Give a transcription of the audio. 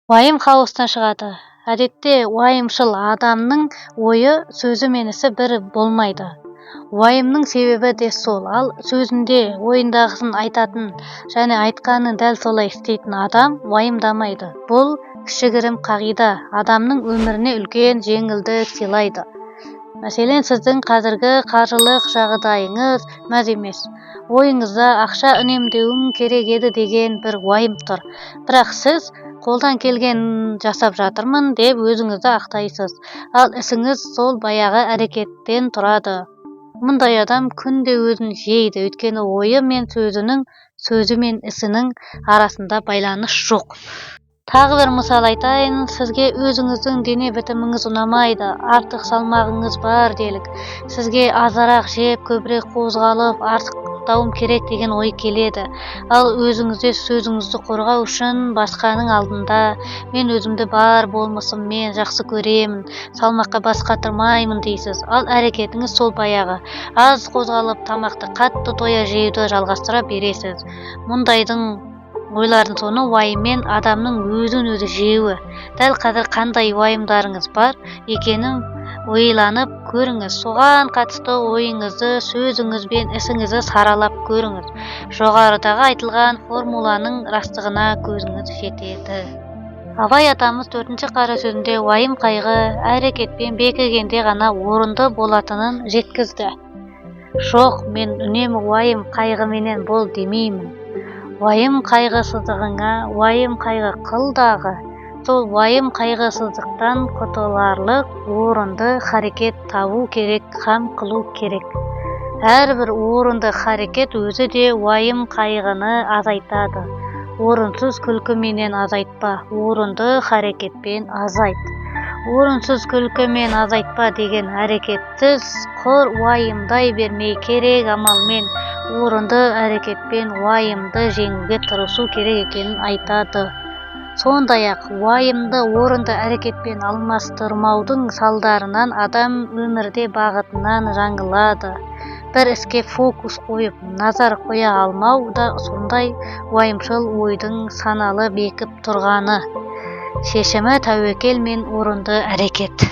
Уайым хаостан шығады. Әдетте уайымшыл адамның ойы, сөзі мен ісі бір болмайды. Уайымның себебі де сол. Ал сөзінде ойындағысын айтатын және айтқанын дәл солай істейтін адам уайымдамайды. Бұл кішігірім қағида адамның өміріне үлкен жеңілдік сыйлайды. Мәселен, сіздің қазіргі қаржылық жағдайыңыз мәз емес. Ойыңызда ақша үнемдеуім керек еді деген бір уайым тұр. Бірақ сіз қолдан келген жасап жатырмын деп өзіңізді ақтайсыз. Ал ісіңіз сол баяғы әрекеттен тұрады. Мұндай адам күнде өзін жейді, өйткені ойы мен сөзі мен ісінің арасында байланыс жоқ. Тағы бір мысал айтайын, сізге өзіңіздің дене бітіміңіз ұнамайды, артық салмағыңыз бар делік. Сізге азырақ жеп, көбірек қозғалып, артықтауым керек деген ой келеді. Ал өзіңізде сөзіңізді қорғау үшін басқаның алдында мен өзімді бар болмысыммен жақсы көремін, салмаққа бас қатырмаймын дейсіз. Ал әрекетіңіз сол баяғы. Аз қозғалып, тамақты қатты тоя жеуді жалғастыра бересіз. Мұндайдың ойлардың соңы уайыммен адамның өзін өзі жеуі. Дәл қазір қандай уайымдарыңыз бар екенін ойланып көріңіз. Соған қатысты ойыңызды, сөзіңіз бен ісіңізді саралап көріңіз. Жоғарыдағы айтылған формуланың растығына көзіңіз жетеді. Абай атамыз 4-ші қара сөзінде уайым қайғы әрекетпен бекігенде ғана орынды болатынын жеткізді. Жоқ, мен үнемі уайым қайғыменен бол демеймін. Уайым қайғысыздығыңа уайым қайғы қылдағы. Сол уайым қайғысыздықтан құтыларлық орынды харекет табу керек, қам қылу керек. Әрбір орынды харекет өзі де уайым қайғыны азайтады. Орынсыз күлкіменен азайтпа, орынды харекетпен азайт. Орынсыз күлкімен азайтпа деген әрекетсіз құр уайымдай бермей керек амалмен орынды әрекетпен уайымды жеңуге тырысу керек екенін айтады. Сондай-ақ уайымды орынды әрекетпен алмастырмаудың салдарынан адам өмірде бағытынан жаңылады. Бір іске фокус қойып, назар қоя алмау да сондай уайымшыл ойдың саналы бекіп тұрғаны. Шешімі тәуекел мен орынды әрекет.